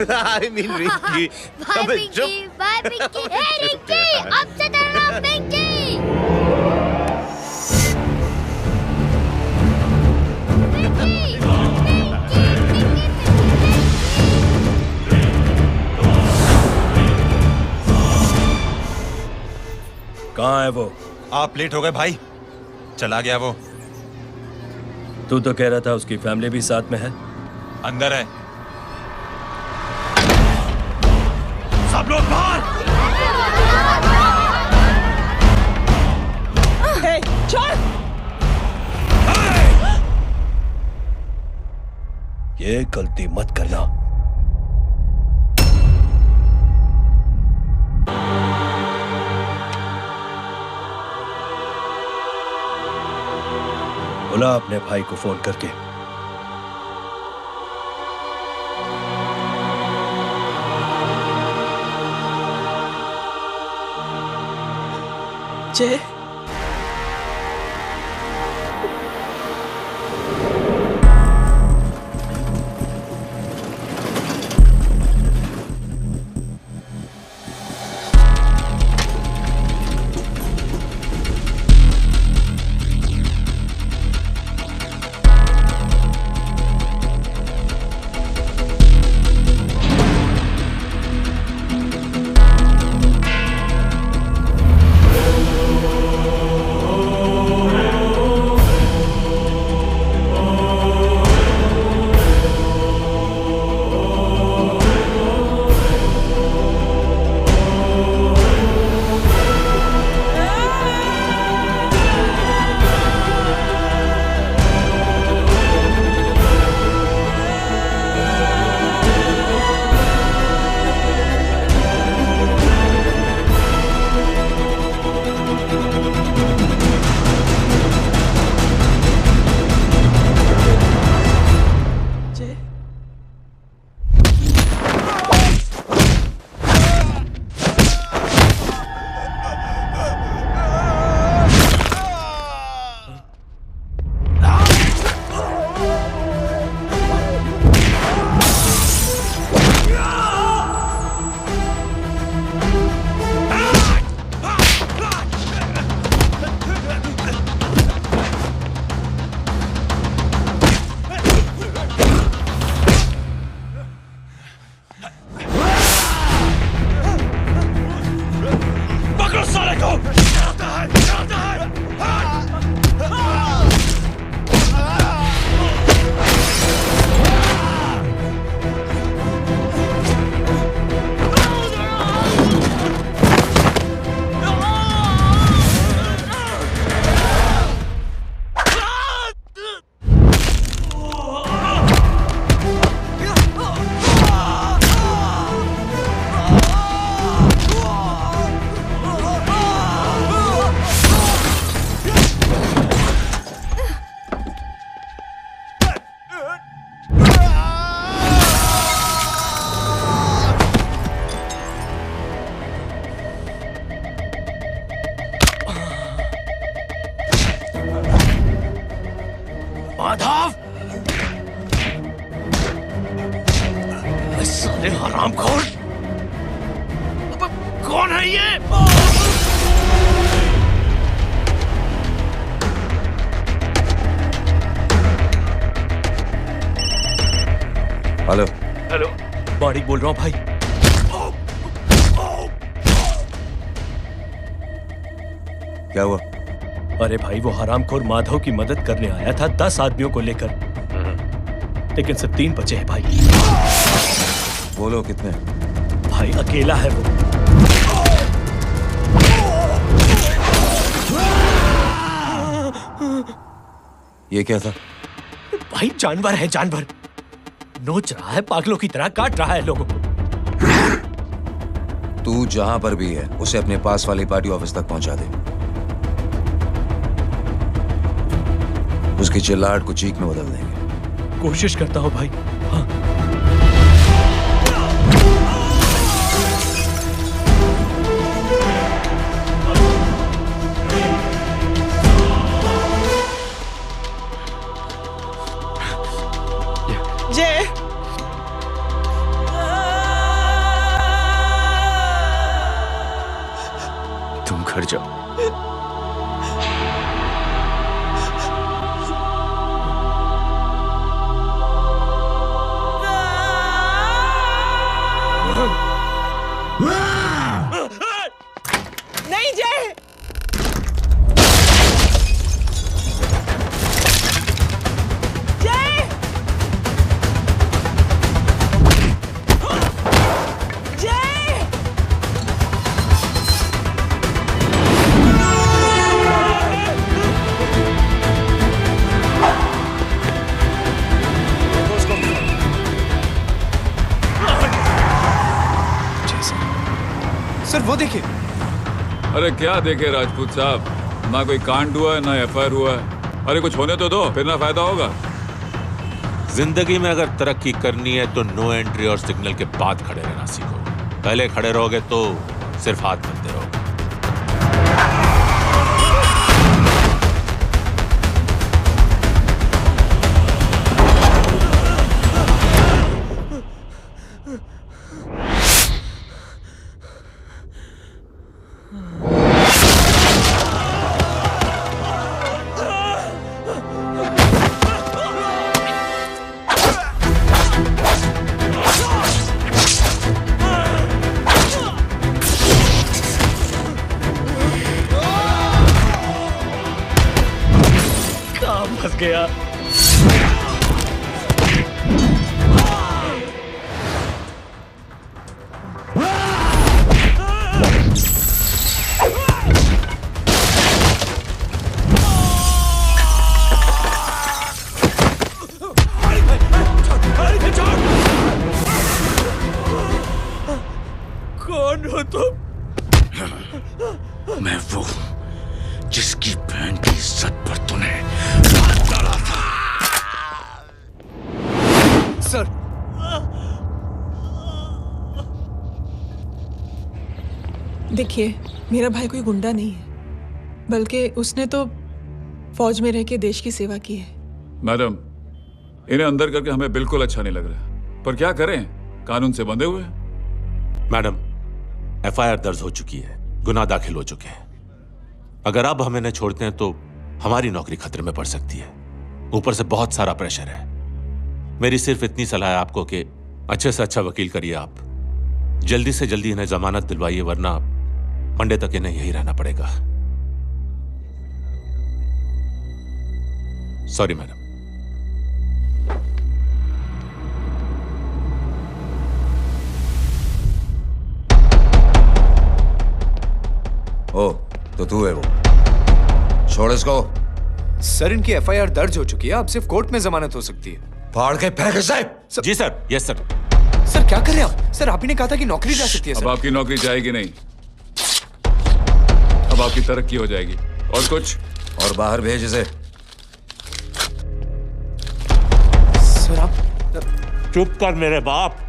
I mean Ricky. Bye Pinky, bye Pinky. Hey Rinky, अब से तेरा नाम पिंकी। कहाँ है वो? आप लेट हो गए भाई, चला गया वो। तू तो कह रहा था उसकी फैमिली भी साथ में है। अंदर है। सब लोग बाहर। छोड़। ये गलती मत करना। बोला अपने भाई को फोन करके। जय, माधव, साले हरामखोर, कौन है ये? हेलो हेलो, बाड़ी बोल रहा हूँ भाई। क्या हुआ? अरे भाई, वो हरामखोर माधव की मदद करने आया था 10 आदमियों को लेकर, लेकिन सिर्फ 3 बचे हैं भाई। बोलो कितने? भाई अकेला है वो। ये क्या था? भाई जानवर है, जानवर। नोच रहा है, पागलों की तरह काट रहा है लोगों को। तू जहां पर भी है उसे अपने पास वाली पार्टी ऑफिस तक पहुंचा दे। उसकी चिल्लाहट को चीख में बदल देंगे। कोशिश करता हूं भाई। हाँ। जय, घर जाओ। नहीं जय, जय, जय। सर वो देखिए। अरे क्या देखे राजपूत साहब, ना कोई कांड हुआ है ना एफआईआर हुआ है। अरे कुछ होने तो दो, फिर ना फायदा होगा। जिंदगी में अगर तरक्की करनी है तो नो एंट्री और सिग्नल के बाद खड़े रहना सीखो। पहले खड़े रहोगे तो सिर्फ हाथ मिलते रहोगे। फंस गया। कौन हो तुम? मैं वो जिसकी बहन की इज्जत पर तूने हाथ डाला था। सर देखिए, मेरा भाई कोई गुंडा नहीं है, बल्कि उसने तो फौज में रह के देश की सेवा की है। मैडम, इन्हें अंदर करके हमें बिल्कुल अच्छा नहीं लग रहा, पर क्या करें, कानून से बंधे हुए। मैडम, एफआईआर दर्ज हो चुकी है, गुनाह दाखिल हो चुके हैं। अगर अब हम इन्हें छोड़ते हैं तो हमारी नौकरी खतरे में पड़ सकती है। ऊपर से बहुत सारा प्रेशर है। मेरी सिर्फ इतनी सलाह है आपको कि अच्छे से अच्छा वकील करिए आप। जल्दी से जल्दी इन्हें जमानत दिलवाइए, वरना मंडे तक इन्हें यही रहना पड़ेगा। Sorry madam. ओ तो तू है वो, छोड़ इसको। सर इनकी एफआईआर दर्ज हो चुकी है, अब सिर्फ कोर्ट में जमानत हो सकती है। फाड़ के फेंक साहब। जी सर। Yes sir. सर क्या कर रहे हैं आप? सर आप ही ने कहा था कि नौकरी जा सकती है। अब सर आपकी नौकरी जाएगी नहीं, अब आपकी तरक्की हो जाएगी। और कुछ? और बाहर भेज इसे। सर आप चुप कर मेरे बाप।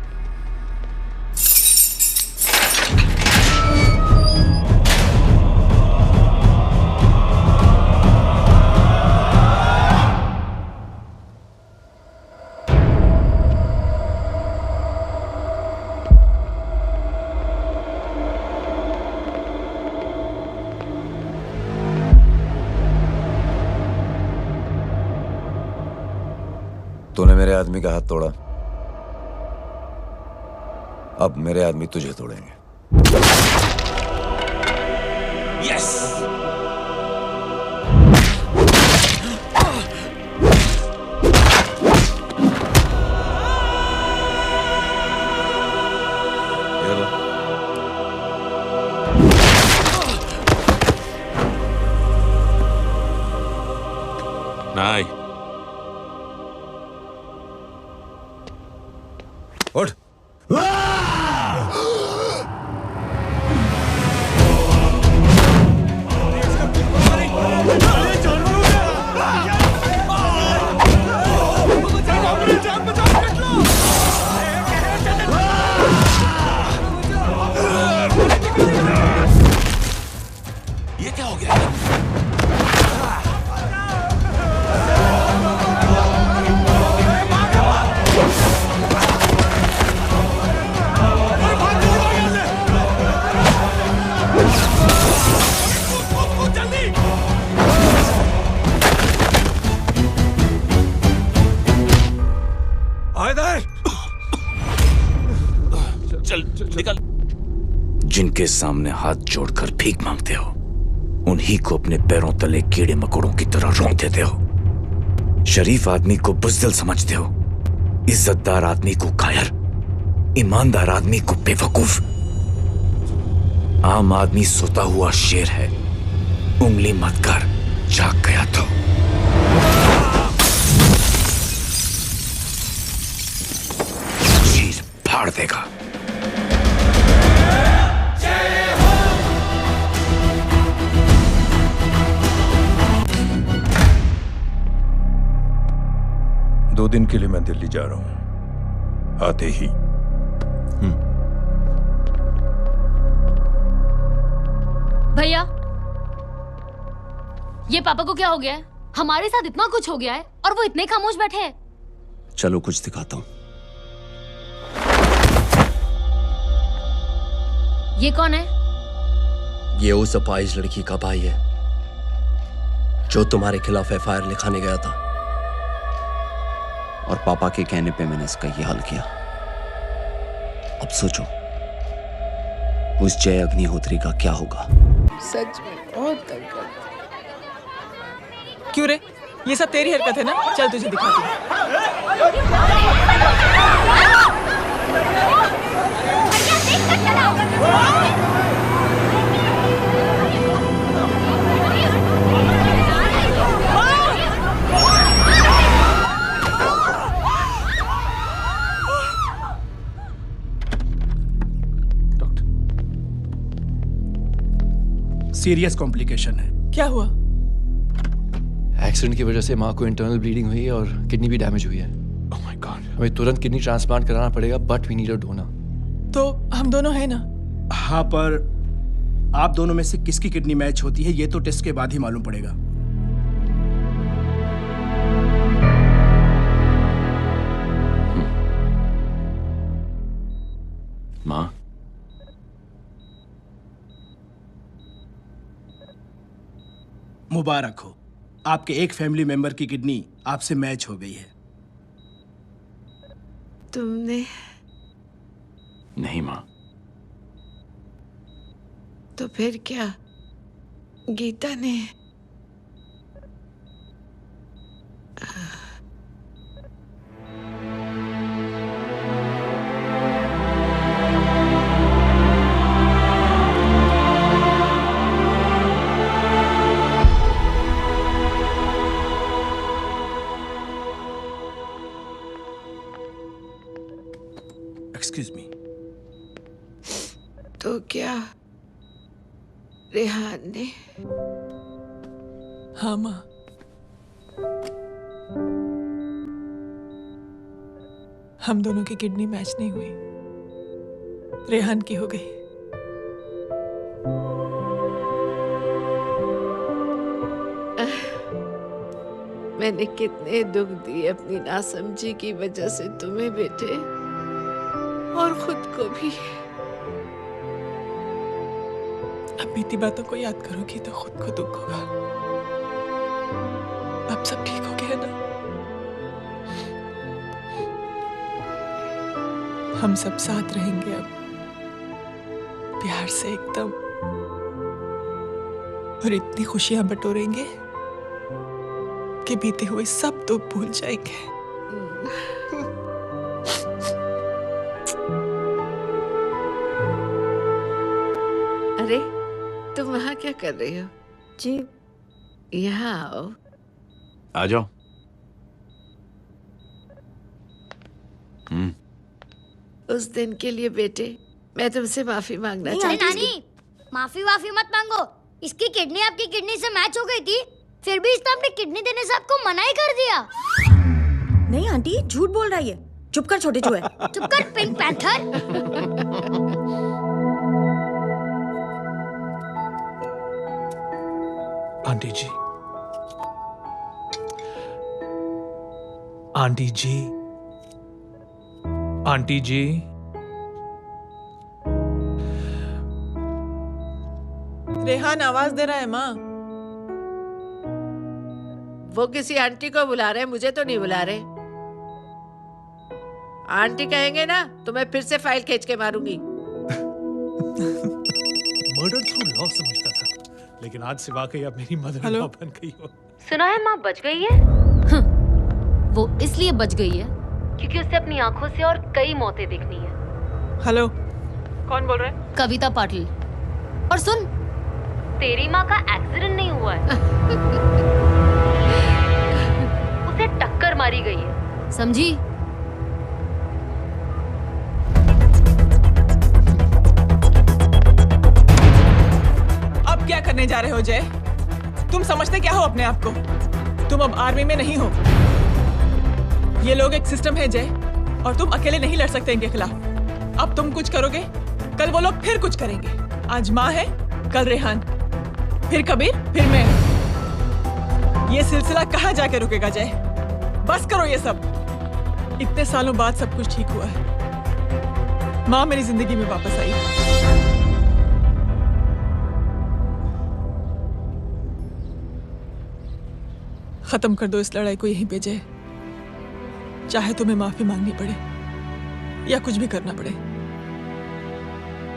तूने मेरे आदमी का हाथ तोड़ा, अब मेरे आदमी तुझे तोड़ेंगे। यस। नहीं। उठ। ये क्या हो गया? चल निकल। जिनके सामने हाथ जोड़कर भीख मांगते हो, उन्हीं को अपने पैरों तले कीड़े मकोड़ों की तरह रौंद देते हो। शरीफ आदमी को बुज़दिल समझते हो, इज्जतदार आदमी को कायर, ईमानदार आदमी को बेवकूफ। आम आदमी सोता हुआ शेर है, उंगली मत कर, जाग गया तो। चीर फाड़ देगा। दो दिन के लिए मैं दिल्ली जा रहा हूं, आते ही। भैया, ये पापा को क्या हो गया है? हमारे साथ इतना कुछ हो गया है और वो इतने खामोश बैठे हैं। चलो कुछ दिखाता हूं। ये कौन है? ये उस अपाहिज लड़की का भाई है जो तुम्हारे खिलाफ एफआईआर लिखाने गया था, और पापा के कहने पे मैंने इसका ये हाल किया। अब सोचो उस जय अग्निहोत्री का क्या होगा। सच में बहुत दर्द करता है। क्यों रे, ये सब तेरी हरकत है ना? चल तुझे दिखाती हूँ। सीरियस कॉम्प्लिकेशन है। क्या हुआ? एक्सीडेंट की वजह से माँ को इंटरनल ब्लीडिंग हुई है और किडनी भी डैमेज हुई है। Oh my god. हमें तुरंत किडनी ट्रांसप्लांट कराना पड़ेगा, but we need a donor. तो हम दोनों हैं ना? हाँ, पर आप दोनों में से किसकी किडनी मैच होती है ये तो टेस्ट के बाद ही मालूम पड़ेगा। माँ, मुबारक हो, आपके एक फैमिली मेंबर की किडनी आपसे मैच हो गई है। तुमने? नहीं माँ। तो फिर क्या? गीता ने? Excuse me. तो क्या रेहान ने? हाँ माँ, हम दोनों की किडनी मैच नहीं हुई, रेहान की हो गई। मैंने कितने दुख दिए अपनी नासमझी की वजह से तुम्हें बेटे, और खुद को भी। अब बीती बातों को याद करोगी तो खुद को दुख होगा। अब सब ठीक हो गया ना? हम सब साथ रहेंगे अब, प्यार से एकदम, और इतनी खुशियां बटोरेंगे कि बीते हुए सब दुख भूल जाएंगे। अरे तुम वहाँ क्या कर रही हो? जी, यहाँ आओ। आ जाओ। उस दिन के लिए बेटे मैं तुमसे माफी मांगना चाहती हूँ। नानी, माफी वाफी मत मांगो। इसकी किडनी आपकी किडनी से मैच हो गई थी, फिर भी इसने अपनी किडनी देने से आपको मना ही कर दिया। नहीं आंटी, झूठ बोल रही है। चुप कर छोटे चूहे। चुप कर पिंक पैंथर। आंटी जी, आंटी जी, आंटी जी, रेहान आवाज दे रहा है माँ। वो किसी आंटी को बुला रहे हैं, मुझे तो नहीं बुला रहे। आंटी कहेंगे ना तो मैं फिर से फाइल खींच के मारूंगी। मर्डर थ्रू लॉ समझता था, लेकिन आज से वाकई अब मेरी मदर इन लॉ बन गई हो। सुना है माँ बच गई है। वो इसलिए बच गई है क्योंकि उसे अपनी आंखों से और कई मौतें देखनी है। हेलो, कौन बोल रहे हैं? कविता पाटिल। और सुन, तेरी माँ का एक्सीडेंट नहीं हुआ है, उसे टक्कर मारी गई है, समझी? अब क्या करने जा रहे हो जय? तुम समझते क्या हो अपने आप को? तुम अब आर्मी में नहीं हो। ये लोग एक सिस्टम है जय, और तुम अकेले नहीं लड़ सकते इनके खिलाफ। अब तुम कुछ करोगे, कल वो लोग फिर कुछ करेंगे। आज माँ है, कल रेहान, फिर कबीर, फिर मैं। ये सिलसिला कहाँ जाके रुकेगा जय? बस करो ये सब। इतने सालों बाद सब कुछ ठीक हुआ है। माँ मेरी जिंदगी में वापस आई। खत्म कर दो इस लड़ाई को यहीं पे जय। चाहे तुम्हें माफी मांगनी पड़े या कुछ भी करना पड़े,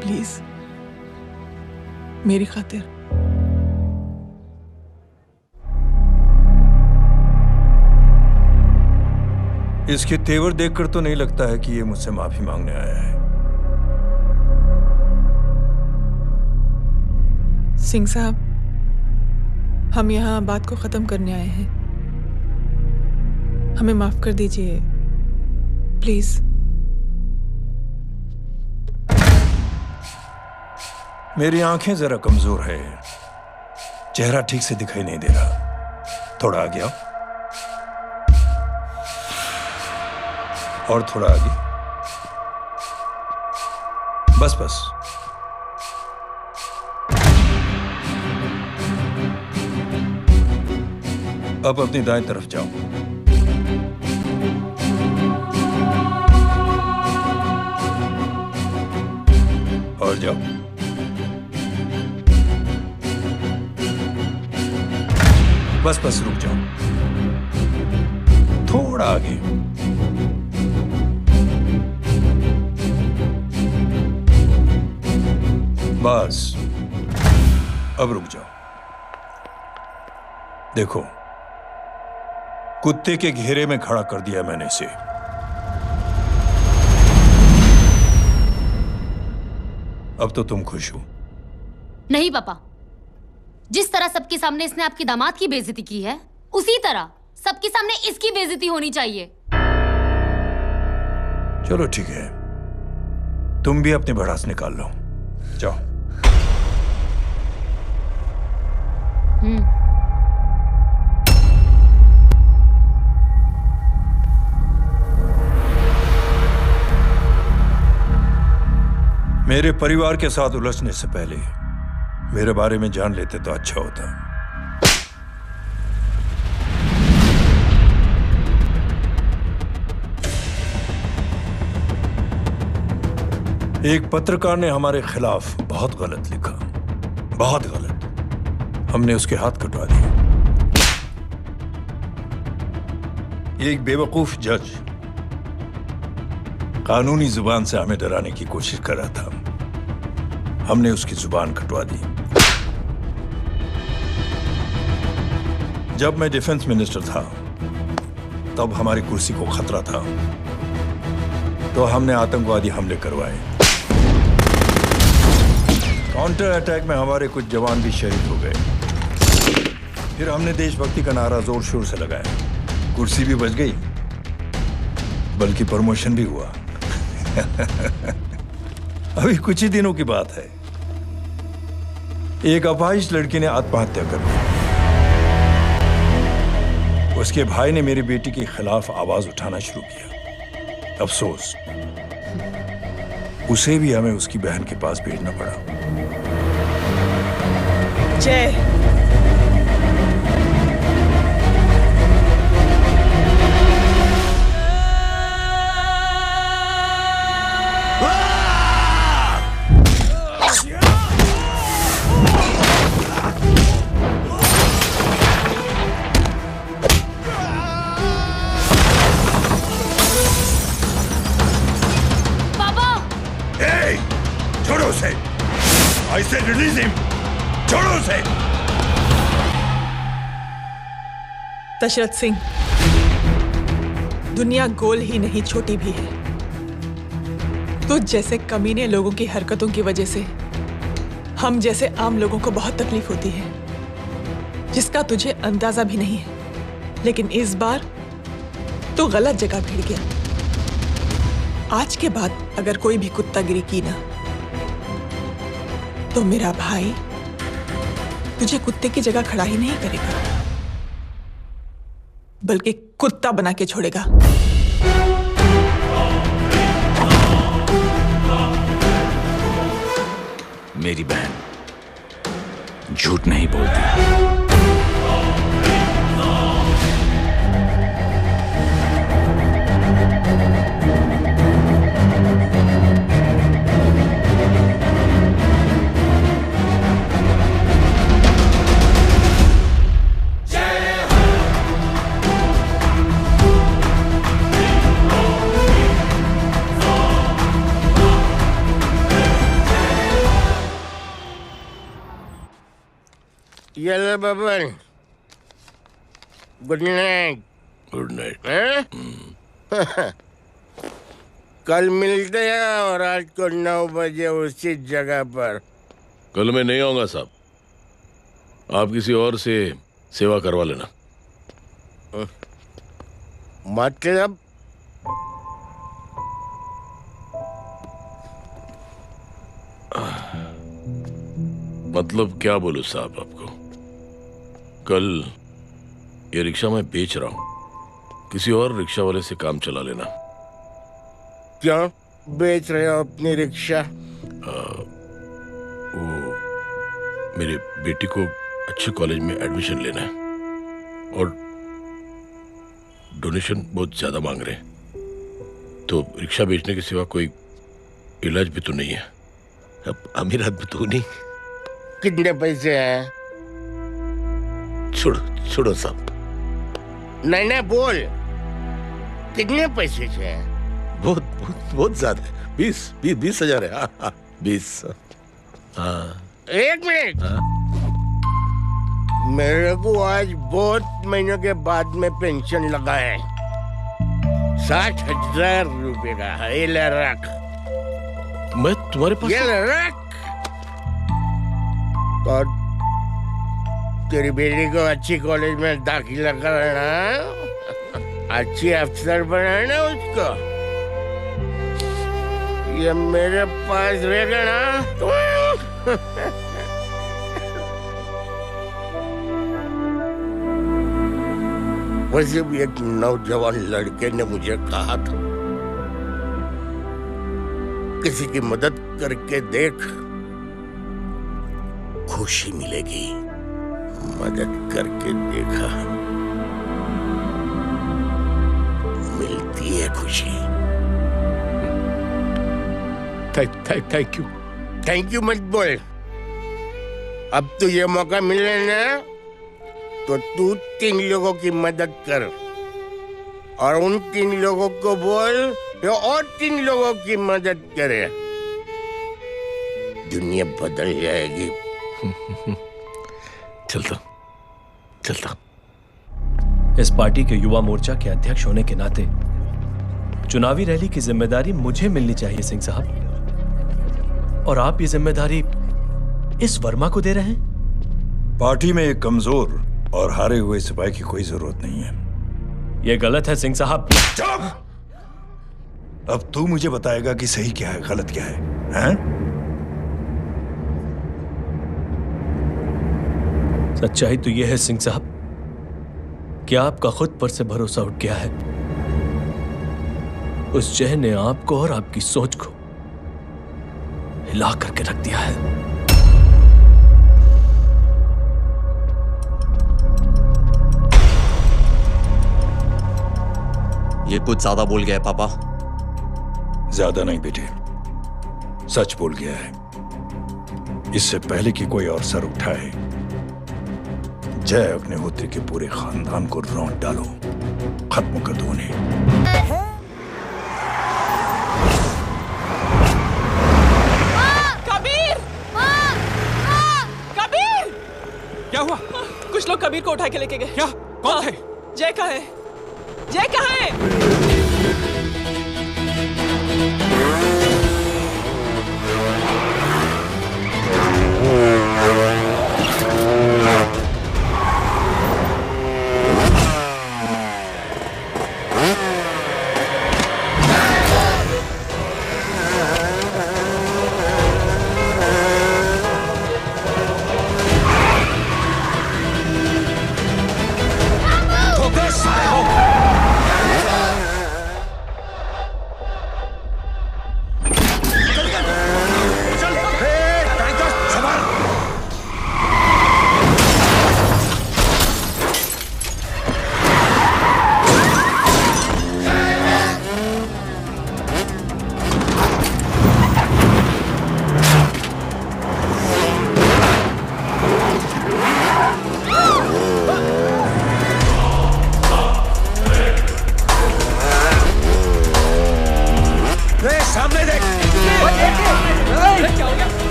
प्लीज मेरी खातिर। इसके तेवर देखकर तो नहीं लगता है कि ये मुझसे माफी मांगने आया है। सिंह साहब, हम यहाँ बात को खत्म करने आए हैं। हमें माफ कर दीजिए प्लीज। मेरी आंखें जरा कमजोर है, चेहरा ठीक से दिखाई नहीं दे रहा। थोड़ा आगे आओ, और थोड़ा आगे। बस बस। अब अपनी दाएं तरफ जाओ। और जाओ। बस बस रुक जाओ, थोड़ा आगे। बस अब रुक जाओ। देखो, कुत्ते के घेरे में खड़ा कर दिया मैंने इसे। अब तो तुम खुश हो? नहीं पापा, जिस तरह सबके सामने इसने आपकी दामाद की बेइज्जती की है, उसी तरह सबके सामने इसकी बेइज्जती होनी चाहिए। चलो ठीक है, तुम भी अपनी भड़ास निकाल लो। जाओ। मेरे परिवार के साथ उलझने से पहले मेरे बारे में जान लेते तो अच्छा होता। एक पत्रकार ने हमारे खिलाफ बहुत गलत लिखा, बहुत गलत। हमने उसके हाथ कटवा दिए। एक बेवकूफ जज कानूनी जुबान से हमें डराने की कोशिश कर रहा था। हमने उसकी जुबान कटवा दी। जब मैं डिफेंस मिनिस्टर था, तब हमारी कुर्सी को खतरा था, तो हमने आतंकवादी हमले करवाए। काउंटर अटैक में हमारे कुछ जवान भी शहीद हो गए। फिर हमने देशभक्ति का नारा जोर शोर से लगाया। कुर्सी भी बच गई, बल्कि प्रमोशन भी हुआ। अभी कुछ ही दिनों की बात है, एक अपाहिज लड़की ने आत्महत्या कर ली। उसके भाई ने मेरी बेटी के खिलाफ आवाज उठाना शुरू किया। अफसोस, उसे भी हमें उसकी बहन के पास भेजना पड़ा। जय, Hey! छोड़ो उसे! I said release him! छोड़ो उसे! दशरथ सिंह, दुनिया गोल ही नहीं छोटी भी है। तुझ जैसे कमीने लोगों की हरकतों की वजह से हम जैसे आम लोगों को बहुत तकलीफ होती है, जिसका तुझे अंदाजा भी नहीं है। लेकिन इस बार तू गलत जगह भिड़ गया। आज के बाद अगर कोई भी कुत्तागिरी की ना, तो मेरा भाई तुझे कुत्ते की जगह खड़ा ही नहीं करेगा, बल्कि कुत्ता बना के छोड़ेगा। मेरी बहन झूठ नहीं बोलती। Yellow bubble. Good night. Good night. कल मिलते हैं और आज को 9 बजे उसी जगह पर। कल मैं नहीं आऊंगा साहब, आप किसी और से सेवा करवा लेना। मतलब मतलब क्या बोलूं साहब आपको। कल ये रिक्शा मैं बेच रहा हूं, किसी और रिक्शा वाले से काम चला लेना। क्यों बेच रहे हो अपनी रिक्शा? वो मेरे बेटी को अच्छे कॉलेज में एडमिशन लेना है और डोनेशन बहुत ज्यादा मांग रहे हैं, तो रिक्शा बेचने के सिवा कोई इलाज भी तो नहीं है। अब अमीर आदमी तो नहीं। कितने पैसे हैं? छोड़ो साहब। नहीं बोल, कितने पैसे हैं? बहुत ज्यादा है। 20,000 है। 20। हाँ। एक मिनट। मेरे को आज बहुत महीनों के बाद में पेंशन लगा है। 60,000 रुपए का है। ये ले रख। मैं तुम्हारे पास? ये ले रख। और तेरी बेटी को अच्छी कॉलेज में दाखिला कराना, अच्छी अफसर बनाना उसको। ये मेरे पास रहेगा ना। वैसे भी एक नौजवान लड़के ने मुझे कहा था, किसी की मदद करके देख, खुशी मिलेगी। मदद करके देखा, मिलती है खुशी। Thank you. थैंक यू मत बोल। अब तो ये मौका मिले ना, तो तू 3 लोगों की मदद कर और उन 3 लोगों को बोल जो और 3 लोगों की मदद करे। दुनिया बदल जाएगी। चलता। इस पार्टी के युवा मोर्चा के अध्यक्ष होने के नाते चुनावी रैली की जिम्मेदारी मुझे मिलनी चाहिए सिंह साहब, और आप ये जिम्मेदारी इस वर्मा को दे रहे हैं। पार्टी में एक कमजोर और हारे हुए सिपाही की कोई जरूरत नहीं है। यह गलत है सिंह साहब। अब तू मुझे बताएगा कि सही क्या है, गलत क्या है, हैं? सच्चाई तो यह है सिंह साहब कि आपका खुद पर से भरोसा उठ गया है। उस जय ने आपको और आपकी सोच को हिला करके रख दिया है। ये कुछ ज्यादा बोल गया है पापा। ज्यादा नहीं बेटे, सच बोल गया है। इससे पहले कि कोई और सर उठाए, जय अग्निहोत्री के पूरे खानदान को रौंद डालो, खत्म कर दो उन्हें। कबीर को उठा के लेके गए। क्या? कौन थे? जय कहाँ है? जय कहाँ है?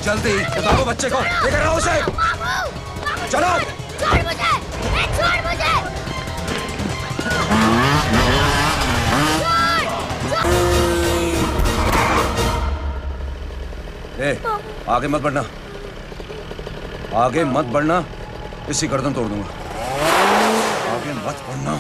जल्दी बताओ बच्चे को, लेकर आओ उसे। चलो। छोड़ मुझे, छोड़ मुझे। आगे मत बढ़ना, आगे मत बढ़ना, इसी गर्दन तोड़ दूंगा। आगे मत बढ़ना।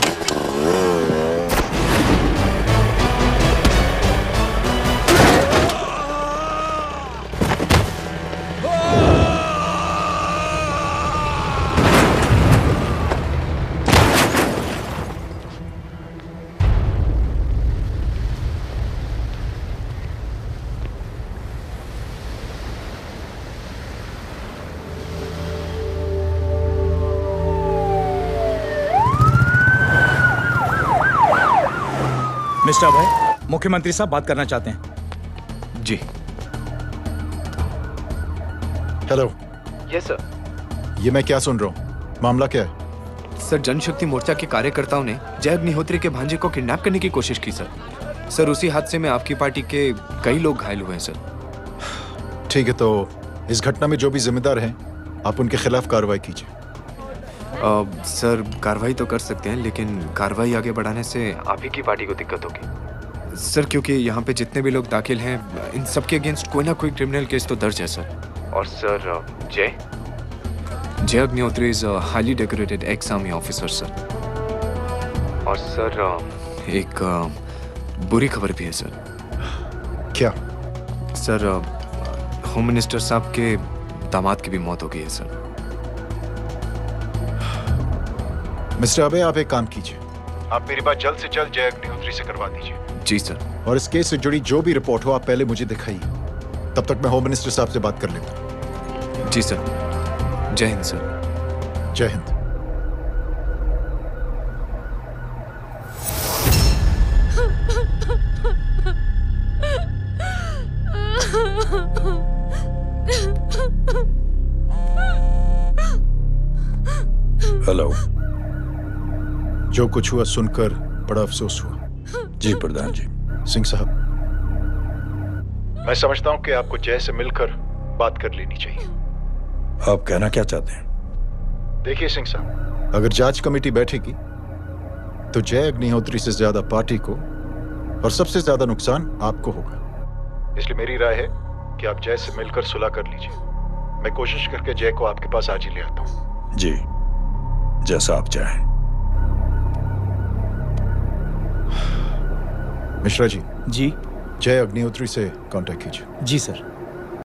मिस्टर अभय, मुख्यमंत्री साहब बात करना चाहते हैं। जी। हेलो। Yes sir. ये मैं क्या सुन रहा हूँ? मामला क्या है? सर, जनशक्ति मोर्चा के कार्यकर्ताओं ने जय अग्निहोत्री के भांजे को किडनैप करने की कोशिश की सर। सर, उसी हादसे में आपकी पार्टी के कई लोग घायल हुए हैं सर। ठीक है, तो इस घटना में जो भी जिम्मेदार हैं, आप उनके खिलाफ कार्रवाई कीजिए। सर, कार्रवाई तो कर सकते हैं, लेकिन कार्रवाई आगे बढ़ाने से आप ही की पार्टी को दिक्कत होगी सर, क्योंकि यहाँ पे जितने भी लोग दाखिल हैं, इन सबके अगेंस्ट कोई ना कोई क्रिमिनल केस तो दर्ज है सर। और सर, जय Agnihotri is highly decorated ex army officer sir. और सर, एक बुरी खबर भी है सर। क्या? सर, होम मिनिस्टर साहब के दामाद की भी मौत हो गई है सर। मिस्टर अबे, आप एक काम कीजिए, आप मेरी बात जल्द से जल्द जय अग्निहोत्री से करवा दीजिए। जी सर। और इस केस से जुड़ी जो भी रिपोर्ट हो, आप पहले मुझे दिखाइए, तब तक मैं होम मिनिस्टर साहब से बात कर लेता हूँ। जी सर। जय हिंद सर। जय हिंद। हेलो। जो कुछ हुआ सुनकर बड़ा अफसोस हुआ। जी प्रधान जी। सिंह साहब, मैं समझता हूं कि आपको जय से मिलकर बात कर लेनी चाहिए। आप कहना क्या चाहते हैं? देखिए सिंह साहब, अगर जांच कमेटी बैठेगी तो जय अग्निहोत्री से ज्यादा पार्टी को और सबसे ज्यादा नुकसान आपको होगा। इसलिए मेरी राय है कि आप जय से मिलकर सुलह कर लीजिए। मैं कोशिश करके जय को आपके पास आज ही ले आता हूँ। जी, जैसा आप चाहें। मिश्रा जी। जी। जय अग्निहोत्री से कांटेक्ट कीजिए। जी सर।